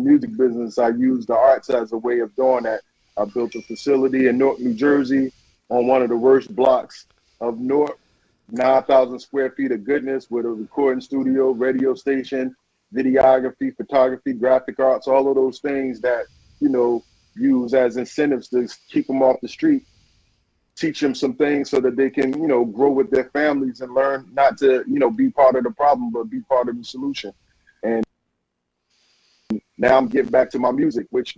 music business, I use the arts as a way of doing that. I built a facility in Newark, New Jersey, on one of the worst blocks of Newark, 9,000 square feet of goodness with a recording studio, radio station, videography, photography, graphic arts, all of those things that, use as incentives to keep them off the street, teach them some things so that they can, grow with their families and learn not to, be part of the problem, but be part of the solution. And now I'm getting back to my music, which,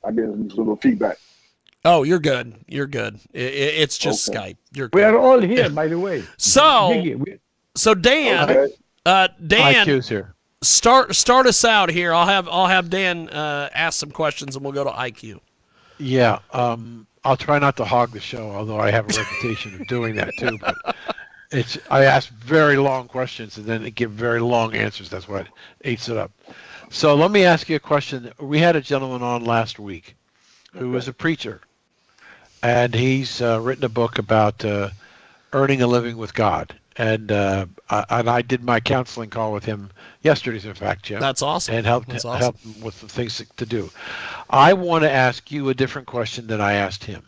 I get a little feedback. Oh, you're good. You're good. It's just Okay. Skype. You're good. We are all here, by the way. So Dan, Okay. Dan, IQ's here. Start us out here. I'll have Dan ask some questions, and we'll go to IQ. Yeah, I'll try not to hog the show, although I have a reputation of doing that too. But I ask very long questions and then give very long answers. That's what eats it up. So let me ask you a question. We had a gentleman on last week who was a preacher, and he's written a book about earning a living with God. And I did my counseling call with him yesterday, in fact, Jim. That's awesome. And helped him with the things to do. I want to ask you a different question than I asked him.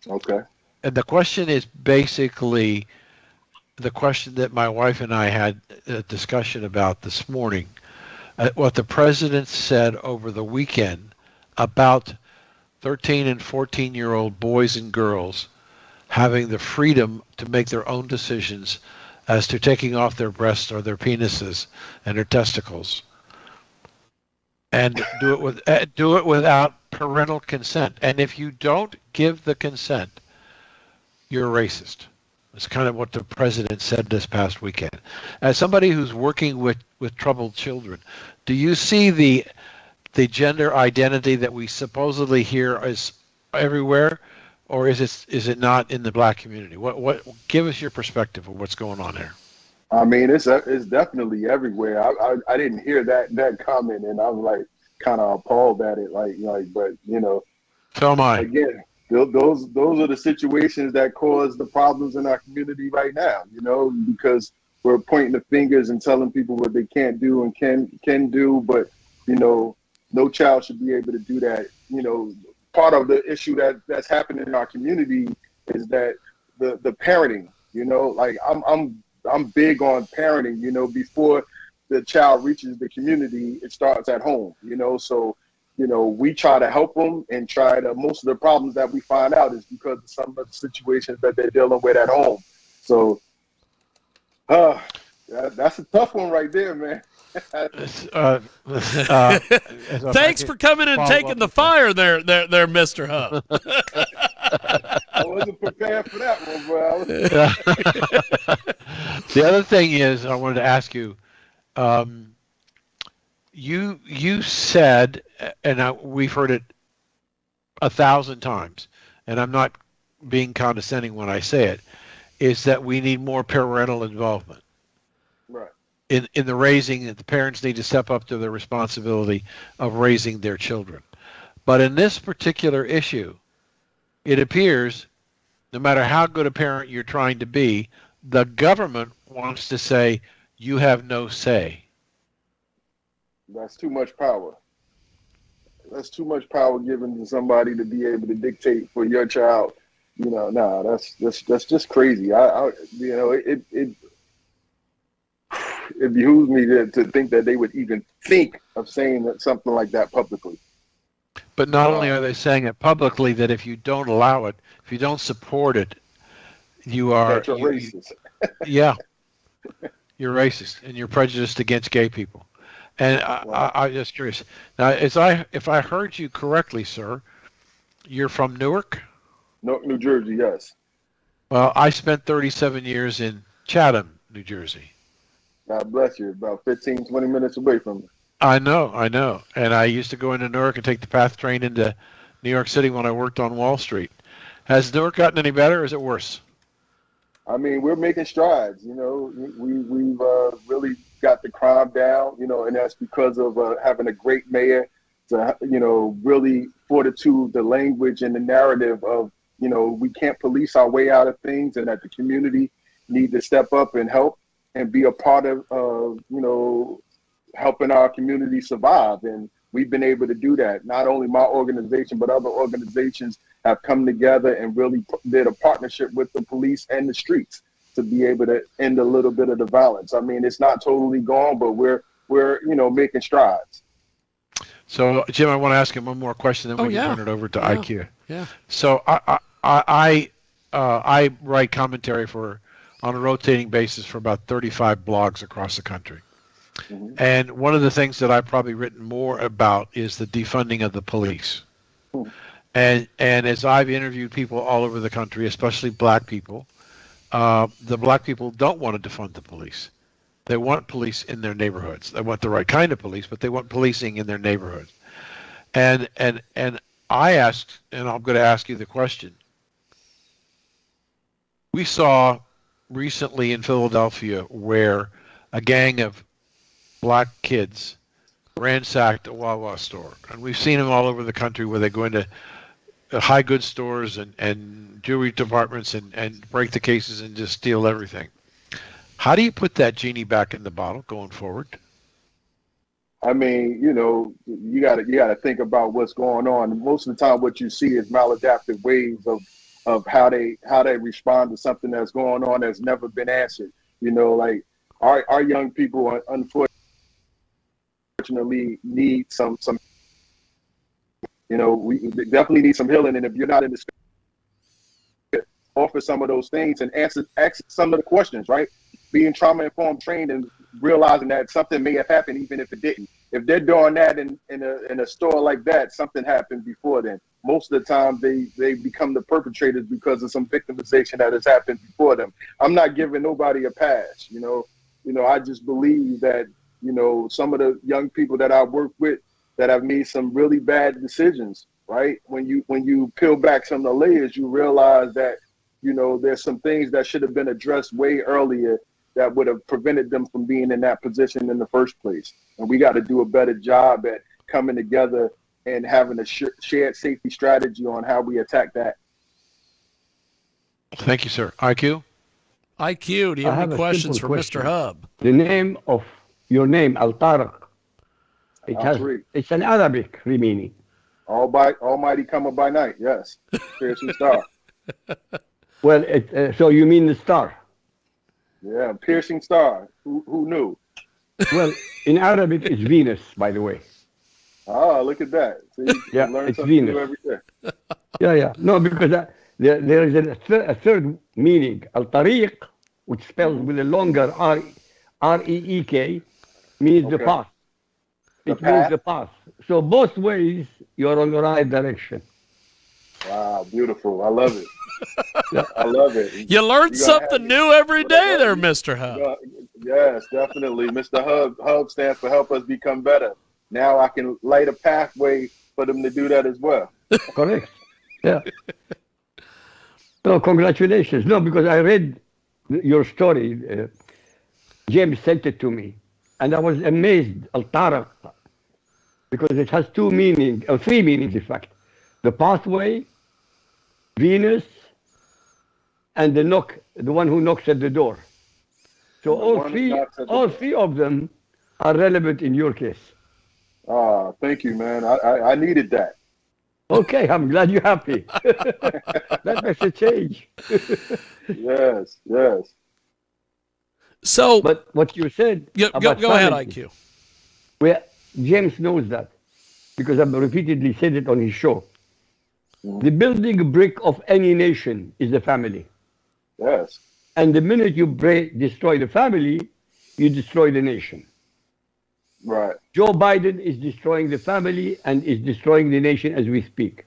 Okay. And the question is basically the question that my wife and I had a discussion about this morning. What the president said over the weekend about 13 and 14-year-old boys and girls having the freedom to make their own decisions as to taking off their breasts or their penises and their testicles, and do it without parental consent. And if you don't give the consent, you're a racist. It's kind of what the president said this past weekend. As somebody who's working with troubled children, do you see the gender identity that we supposedly hear is everywhere? Or is it not in the black community? What give us your perspective of what's going on there? I mean, it's definitely everywhere. I didn't hear that comment, and I was like kind of appalled at it. But So am I. Again, those are the situations that cause the problems in our community right now. Because we're pointing the fingers and telling people what they can't do and can do, but no child should be able to do that. Part of the issue that's happening in our community is that the parenting, I'm big on parenting, before the child reaches the community, it starts at home, so, we try to help them and most of the problems that we find out is because of some of the situations that they're dealing with at home. So, that's a tough one right there, man. Thanks for coming and taking the fire there, Mr. Hub. I wasn't prepared for that one, bro. The other thing is, I wanted to ask you, you said, and we've heard it 1,000 times, and I'm not being condescending when I say it, is that we need more parental involvement. Right. In the raising, that the parents need to step up to the responsibility of raising their children. But in this particular issue, it appears, no matter how good a parent you're trying to be, the government wants to say, you have no say. That's too much power. That's too much power given to somebody to be able to dictate for your child. That's just crazy. It behooves me to think that they would even think of saying something like that publicly. But not only are they saying it publicly, that if you don't allow it, if you don't support it, you are racist. Yeah, you're racist and you're prejudiced against gay people. And I'm just curious. Now, if I heard you correctly, sir, you're from Newark? Newark, New Jersey, yes. Well, I spent 37 years in Chatham, New Jersey. God bless you. About 15, 20 minutes away from me. I know. And I used to go into Newark and take the PATH train into New York City when I worked on Wall Street. Has Newark gotten any better, or is it worse? I mean, we're making strides. We've really got the crime down, and that's because of having a great mayor to, really fortitude the language and the narrative of, we can't police our way out of things, and that the community need to step up and help and be a part of, helping our community survive. And we've been able to do that. Not only my organization, but other organizations have come together and really did a partnership with the police and the streets to be able to end a little bit of the violence. I mean, it's not totally gone, but we're making strides. So, Jim, I want to ask him one more question, then we can turn it over to IQ. Yeah. So, I write commentary on a rotating basis for about 35 blogs across the country. Mm-hmm. And one of the things that I've probably written more about is the defunding of the police. Mm-hmm. And as I've interviewed people all over the country, especially black people, the black people don't want to defund the police. They want police in their neighborhoods. They want the right kind of police, but they want policing in their neighborhoods. And I asked, and I'm going to ask you the question. We saw recently in Philadelphia where a gang of black kids ransacked a Wawa store. And we've seen them all over the country where they go into high goods stores and jewelry departments and break the cases and just steal everything. How do you put that genie back in the bottle going forward? I mean, you gotta think about what's going on. Most of the time, what you see is maladaptive ways of how they respond to something that's going on that's never been answered. Like our young people, unfortunately, need some. We definitely need some healing, and if you're not in the spirit, offer some of those things and ask some of the questions, right? Being trauma-informed, trained, and realizing that something may have happened even if it didn't. If they're doing that in a store like that, something happened before then. Most of the time, they become the perpetrators because of some victimization that has happened before them. I'm not giving nobody a pass. I just believe that some of the young people that I work with that have made some really bad decisions, right? When you peel back some of the layers, you realize that there's some things that should have been addressed way earlier that would have prevented them from being in that position in the first place. And we got to do a better job at coming together and having a shared safety strategy on how we attack that. Thank you, sir. IQ? IQ, do you have any questions for Mr. Hubb? The name of your name, Al-Tariq, it's an Arabic meaning. Almighty cometh by night, yes. Piercing star. Well, so you mean the star? Yeah, piercing star. Who knew? Well, in Arabic, it's Venus, by the way. Ah, look at that. So you learn it's something Venus. new every day. Yeah. No, because there is a third meaning. Al-Tariq, which spells with a longer R-E-E-K, means the path. It means the path. So both ways, you're on the right direction. Wow, beautiful. I love it. I love it. You learn something new every day there, Mr. Hubb. Yes, definitely. Mr. Hub stands for help us become better. Now I can light a pathway for them to do that as well. Correct. Yeah. No, congratulations. No, because I read your story. James sent it to me. And I was amazed, Al-Tariq, because it has two meanings, or three meanings, in fact. The pathway, Venus, and the one who knocks at the door. So all three of them are relevant in your case. Ah, thank you, man. I needed that. Okay, I'm glad you're happy. That makes a change. Yes. So, but what you said go ahead, IQ. Well, James knows that because I've repeatedly said it on his show. The building brick of any nation is the family. Yes. And the minute you destroy the family, you destroy the nation. Right. Joe Biden is destroying the family and is destroying the nation as we speak.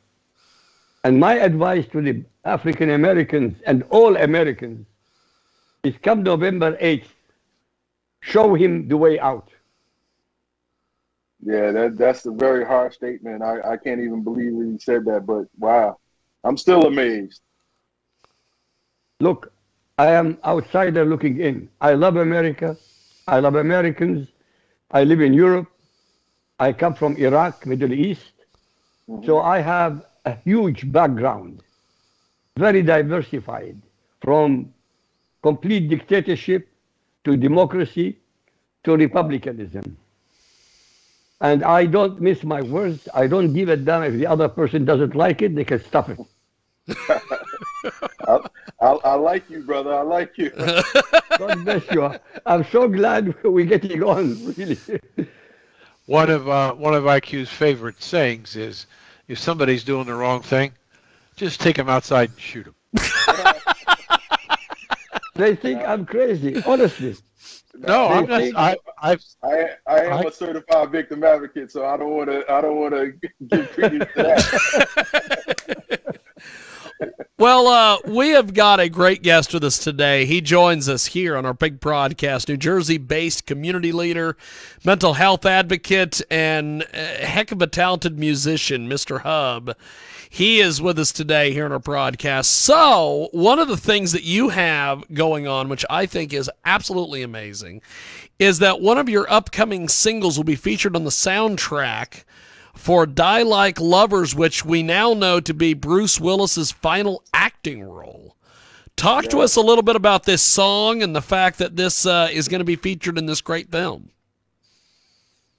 And my advice to the African Americans and all Americans is come November 8th, show him the way out. Yeah, that's a very harsh statement. I can't even believe he said that, but wow. I'm still amazed. Look, I am outsider looking in. I love America. I love Americans. I live in Europe. I come from Iraq, Middle East. Mm-hmm. So I have a huge background, very diversified, from complete dictatorship to democracy to republicanism. And I don't miss my words. I don't give a damn if the other person doesn't like it. They can stop it. I like you, brother. I like you. God bless you. I'm so glad we're getting on, really. One of IQ's favorite sayings is, if somebody's doing the wrong thing, just take them outside and shoot them. They think I'm crazy, honestly. No, They I'm not. think I am a certified victim advocate, so I don't want to give credence to that. Well, we have got a great guest with us today. He joins us here on our big broadcast. New Jersey-based community leader, mental health advocate, and a heck of a talented musician, Mr. HUBB. He is with us today here on our broadcast. So, one of the things that you have going on, which I think is absolutely amazing, is that one of your upcoming singles will be featured on the soundtrack for Die Like Lovers, which we now know to be Bruce Willis's final acting role. Talk to us a little bit about this song and the fact that this is going to be featured in this great film.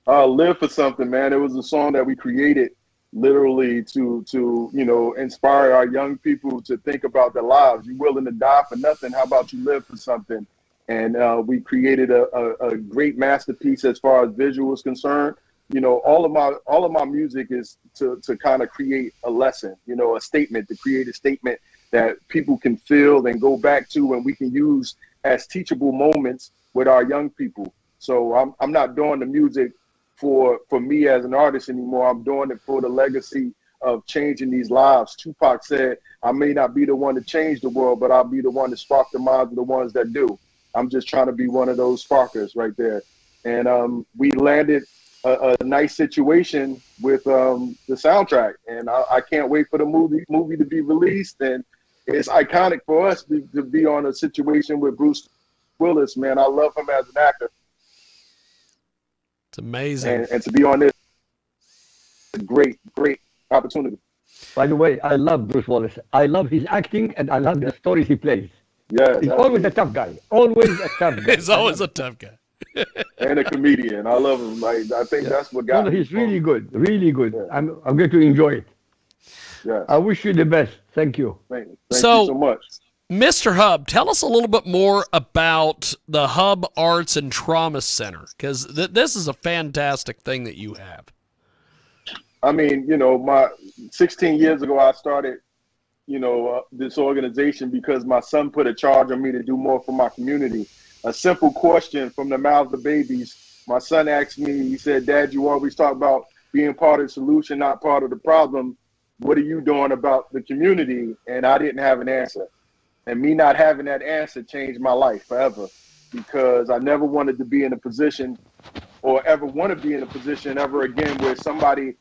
Live for Something, man. It was a song that we created literally to inspire our young people to think about their lives. You're willing to die for nothing. How about you live for something? And we created a great masterpiece as far as visual is concerned. All of my music is to kind of create a lesson, a statement, to create a statement that people can feel and go back to, and we can use as teachable moments with our young people. So I'm not doing the music for me as an artist anymore. I'm doing it for the legacy of changing these lives. Tupac said, I may not be the one to change the world, but I'll be the one to spark the minds of the ones that do. I'm just trying to be one of those sparkers right there. And we landed a nice situation with the soundtrack, and I can't wait for the movie to be released. And it's iconic for us to be on a situation with Bruce Willis. Man, I love him as an actor. It's amazing. And to be on this, great opportunity. By the way, I love Bruce Willis. I love his acting, and I love the stories he plays. Yeah, He's always a tough guy. Always a tough guy. He's always a tough guy. And a comedian. I love him. I think that's what got me. He's really good. Really good. Yeah. I'm going to enjoy it. Yeah. I wish you the best. Thank you. Thank you so much. Mr. HUBB, tell us a little bit more about the HUBB Arts and Trauma Center, because this is a fantastic thing that you have. I mean, my 16 years ago, I started, this organization because my son put a charge on me to do more for my community. A simple question from the mouths of babies. My son asked me, he said, Dad, you always talk about being part of the solution, not part of the problem. What are you doing about the community? And I didn't have an answer. And me not having that answer changed my life forever, because I never wanted to be in a position or ever want to be in a position ever again where somebody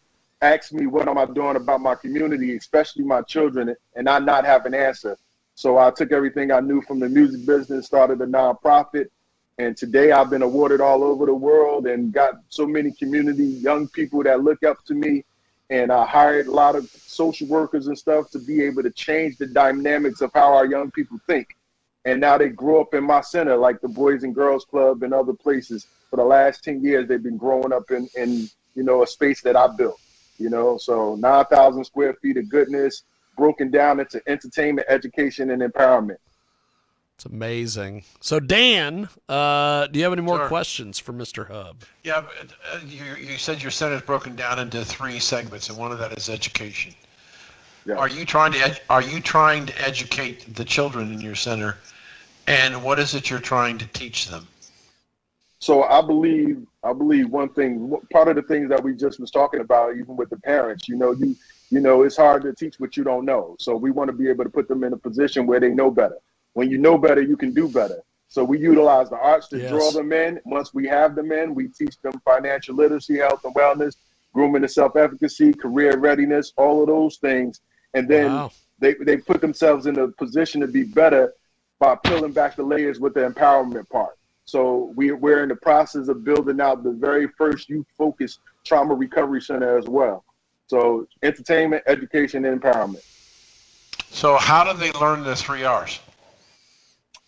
asks me what am I doing about my community, especially my children, and I not have an answer. So I took everything I knew from the music business, started a nonprofit, and today I've been awarded all over the world and got so many community young people that look up to me. And I hired a lot of social workers and stuff to be able to change the dynamics of how our young people think. And now they grow up in my center, like the Boys and Girls Club and other places. For the last 10 years, they've been growing up in a space that I built. So 9,000 square feet of goodness, broken down into entertainment, education, and empowerment. It's amazing. So, Dan, do you have any more questions for Mr. HUBB? Yeah, you said your center is broken down into 3 segments, and one of that is education. Yeah. Are you trying to educate the children in your center, and what is it you're trying to teach them? So I believe one thing. Part of the things that we just was talking about, even with the parents, it's hard to teach what you don't know. So we want to be able to put them in a position where they know better. When you know better, you can do better. So we utilize the arts to draw them in. Once we have them in, we teach them financial literacy, health and wellness, grooming and self-efficacy, career readiness, all of those things. And then they put themselves in a position to be better by peeling back the layers with the empowerment part. So we're in the process of building out the very first youth-focused trauma recovery center as well. So entertainment, education, and empowerment. So how do they learn the 3 R's?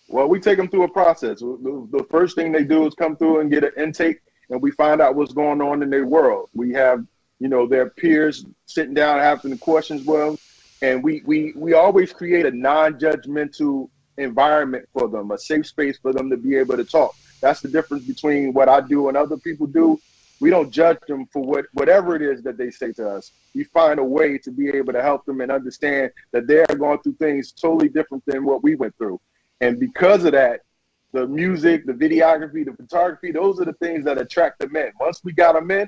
Well, we take them through a process. The first thing they do is come through and get an intake and we find out what's going on in their world. We have, their peers sitting down asking questions with them, and we always create a non-judgmental environment for them, a safe space for them to be able to talk. That's the difference between what I do and other people do. We don't judge them for whatever it is that they say to us. We find a way to be able to help them and understand that they're going through things totally different than what we went through. And because of that, the music, the videography, the photography, those are the things that attract them in. Once we got them in,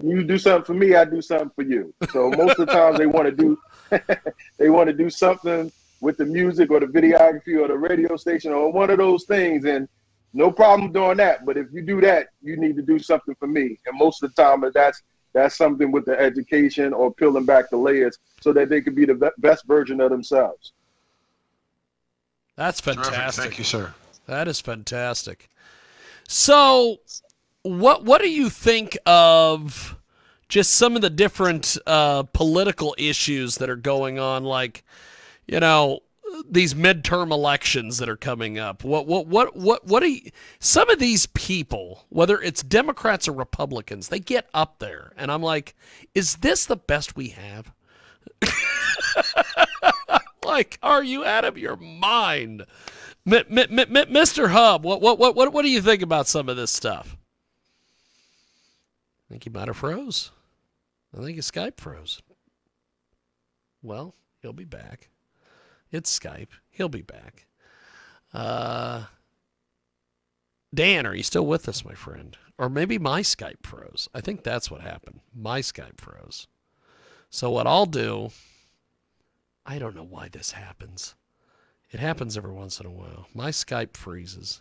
you do something for me, I do something for you. So most of the times they want to do something with the music or the videography or the radio station or one of those things, and no problem doing that. But if you do that, you need to do something for me. And most of the time, that's something with the education or peeling back the layers so that they can be the best version of themselves. That's fantastic. Terrific. Thank you, sir. That is fantastic. So, what do you think of just some of the different political issues that are going on, like, these midterm elections that are coming up? What do you, some of these people, whether it's Democrats or Republicans, they get up there, and I'm like, is this the best we have? Like, are you out of your mind? Mr. Hub, what do you think about some of this stuff? I think he might have froze. I think his Skype froze. Well, he'll be back. It's Skype. He'll be back. Dan, are you still with us, my friend? Or maybe my Skype froze. I think that's what happened. My Skype froze. So what I'll do, I don't know why this happens. It happens every once in a while. My Skype freezes,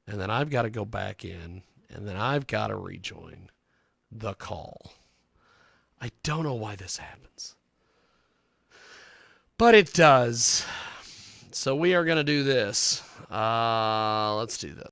and then I've got to go back in, and then I've got to rejoin the call. I don't know why this happens, but it does. So we are going to do this. Let's do this.